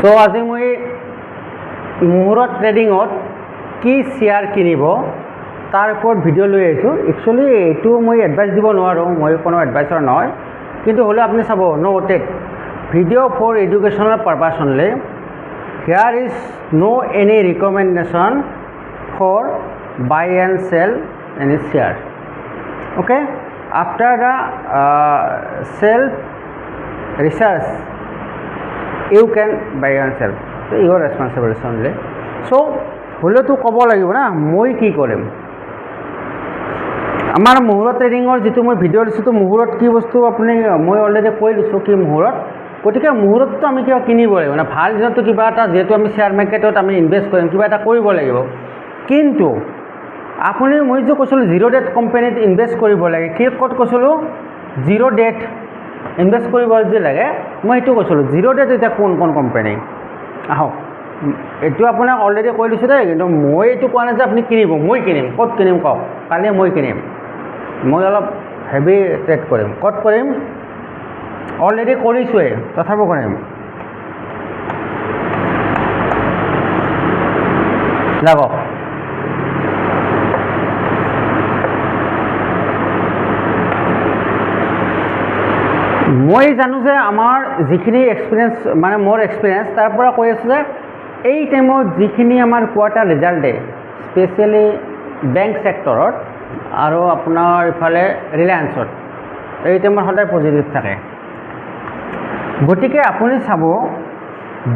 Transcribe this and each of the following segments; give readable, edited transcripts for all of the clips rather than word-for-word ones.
So আজি মই মুহূৰ্ত ট্ৰেডিঙত কি শ্বেয়াৰ কিনিব তাৰ ওপৰত ভিডিঅ' লৈ আহিছোঁ। একচুৱেলি এইটো মই এডভাইচ দিব নোৱাৰোঁ, মই কোনো এডভাইচাৰ নহয়, কিন্তু হ'লেও আপুনি চাব noted video' for educational purpose only. Here is no any recommendation for buy and sell any share. okay, after the self research you can buy and sell, so your responsibility only. so হলে তো ক'ব লাগিব না মই কি কৰিম। আমাৰ মুহূৰ্ত ট্ৰেডিঙৰ যিটো মই ভিডিঅ' দিছোঁ তো মুহূৰ্ত কি বস্তু আপুনি মই অলৰেডি কৈ দিছোঁ কি মুহূৰ্ত, গতিকে মুহূৰ্তটো আমি কিবা কিনিব লাগিব না, ভাল দিনতো কিবা এটা যিহেতু আমি শ্বেয়াৰ মাৰ্কেটত আমি ইনভেষ্ট কৰিম কিবা এটা কৰিব লাগিব। কিন্তু আপুনি মই যে কৈছিলোঁ জিৰ' ডেট কোম্পানীত ইনভেষ্ট কৰিব লাগে, কি ক'ত কৈছিলোঁ জিৰ' ডেট ইনভেষ্ট কৰিব যে লাগে, মই এইটো কৈছিলোঁ জিৰ' ডেট এতিয়া কোন কোন কোম্পানী আহক এইটো আপোনাক অলৰেডি কৈ দিছোঁ দেই, কিন্তু মই এইটো কোৱা নাই যে আপুনি কিনিব, মই কিনিম। ক'ত কিনিম কওক, কালি মই কিনিম, মই অলপ হেভি ট্ৰেড কৰিম। ক'ত কৰিম অলৰেডি কৰিছোঁৱেই, তথাপিও কৰিম। লাগক মই জানো যে আমাৰ যিখিনি এক্সপিৰিয়েঞ্চ মানে মোৰ এক্সপিৰিয়েঞ্চ তাৰ পৰা কৈ আছোঁ যে এই টাইমত যিখিনি আমাৰ কোৱাৰ্টাৰ ৰিজাল্ট দিয়ে স্পেচিয়েলি বেংক ছেক্টৰত আৰু আপোনাৰ ইফালে ৰিলায়েন্সত এই টাইমত সদায় পজিটিভ থাকে। গতিকে আপুনি চাব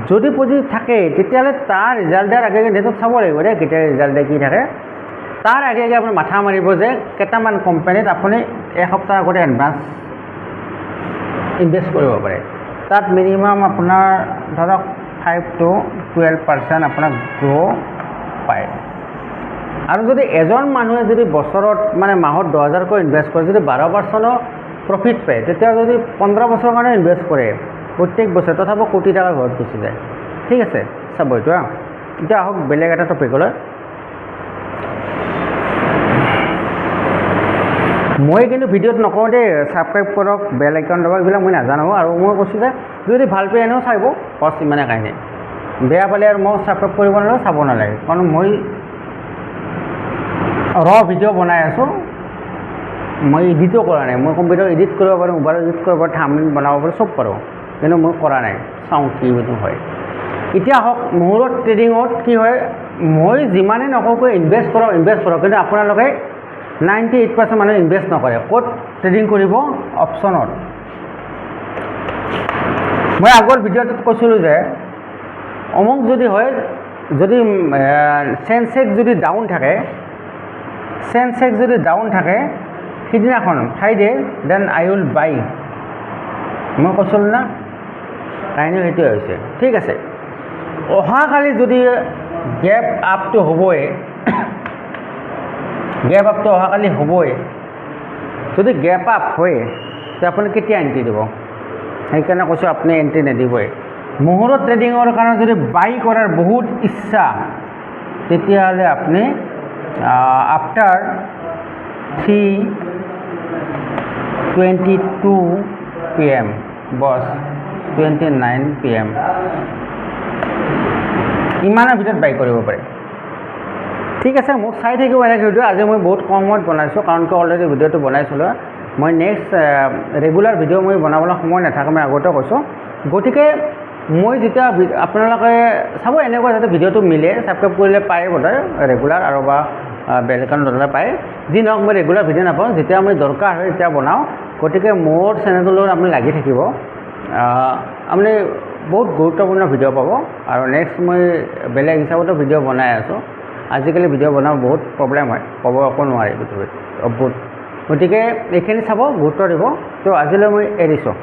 যদি পজিটিভ থাকে তেতিয়াহ'লে তাৰ ৰিজাল্ট দিয়াৰ আগে আগে ডেটত চাব লাগিব দেই কেতিয়া ৰিজাল্ট দিয়ে কি থাকে, তাৰ আগে আগে আপুনি মাথা মাৰিব যে কেইটামান কোম্পানীত আপুনি এসপ্তাহ আগতে এডভান্স ইনভেষ্ট কৰিব পাৰে। তাত মিনিমাম আপোনাৰ ধৰক 5 to 12% আপোনাৰ গ্ৰ' পায়। আৰু যদি এজন মানুহে যদি বছৰত মানে মাহত 10,000কৈ ইনভেষ্ট কৰে, যদি 12% প্ৰফিট পায়, তেতিয়া যদি 15 বছৰৰ কাৰণে ইনভেষ্ট কৰে প্ৰত্যেক বছৰে তথাপিও কোটি টকা ঘৰত গুচি যায়। ঠিক আছে চাব এইটো। এতিয়া আহক বেলেগ এটা টপিকলৈ। মই কিন্তু ভিডিঅ'ত নকওঁ দেই ছাবস্ক্ৰাইব কৰক বেল আইকন দবাওক, এইবিলাক মই নাজানো। আৰু মই কৈছোঁ যে যদি ভাল পাই এনেও চাব বছ, ইমানে কাহিনী। বেয়া পালে আৰু মই ছাবস্ক্ৰাইব কৰিব নালাগে, চাব নালাগে, কাৰণ মই ভিডিঅ' বনাই আছোঁ, মই এডিটো কৰা নাই। মই কম্পিউটাৰ এডিট কৰিব পাৰোঁ, মোবাইল এডিট কৰিব পাৰোঁ, থাম্বনেইল বনাব পাৰোঁ, চব পাৰোঁ, কিন্তু মই কৰা নাই। চাওঁ কি হয়। এতিয়া আহক মুহূৰ্ত ট্ৰেডিঙত কি হয়, মই যিমানেই নকওঁ ইনভেষ্ট কৰক, কিন্তু আপোনালোকে 98% মানুহে ইনভেষ্ট নকৰে। ক'ত ট্ৰেডিং কৰিব? অপশ্যনত। মই আগৰ ভিডিঅ'টোত কৈছিলোঁ যে অমুক যদি হয়, যদি চেনচেক্স যদি ডাউন থাকে সিদিনাখন Friday then I will buy. মই কৈছিলোঁ না কাহিনী সেইটোৱে হৈছে। ঠিক আছে, অহাকালি যদি গেপ আপটো হ'বই, অহাকালি হ'বই, যদি গেপ আপ হয় তেতিয়া আপুনি কেতিয়া এণ্ট্ৰি দিব? সেইকাৰণে কৈছোঁ আপুনি এণ্ট্ৰি নিদিবই। মুহূৰ্ত ট্ৰেডিঙৰ কাৰণে যদি বাই কৰাৰ বহুত ইচ্ছা তেতিয়াহ'লে আপুনি আফটাৰ 3:22 PM বছ 29 PM ইমানৰ ভিতৰত বাই কৰিব পাৰে। ঠিক আছে, মোক চাই থাকিব এনেকৈ ভিডিঅ'। আজি মই বহুত কম সময়ত বনাইছোঁ, কাৰণ কি অলৰেডি ভিডিঅ'টো বনাইছিলোঁ। মই নেক্সট ৰেগুলাৰ ভিডিঅ' মই বনাবলৈ সময় নাথাকে, মই আগতে কৈছোঁ। গতিকে মই যেতিয়া আপোনালোকে চাব এনেকুৱা যাতে ভিডিঅ'টো মিলে, ছাবস্ক্ৰাইব কৰিলে পায় বোধহয় ৰেগুলাৰ, আৰু বা বেল আইকন দবালে পায়। যি নহওক মই ৰেগুলাৰ ভিডিঅ' নাপাওঁ, যেতিয়া মই দৰকাৰ হয় তেতিয়া বনাওঁ। গতিকে মোৰ চেনেলটোৰ লগত আপুনি লাগি থাকিব, আপুনি বহুত গুৰুত্বপূৰ্ণ ভিডিঅ' পাব। আৰু নেক্সট মই বেলেগ হিচাপতো ভিডিঅ' বনাই আছোঁ। আজিকালি ভিডিঅ' বনাব বহুত প্ৰব্লেম হয়, ক'ব একো নোৱাৰি পৃথিৱীত অদ্ভুত। গতিকে এইখিনি চাব, গুৰুত্ব দিব। তো আজিলৈ মই এৰিছোঁ।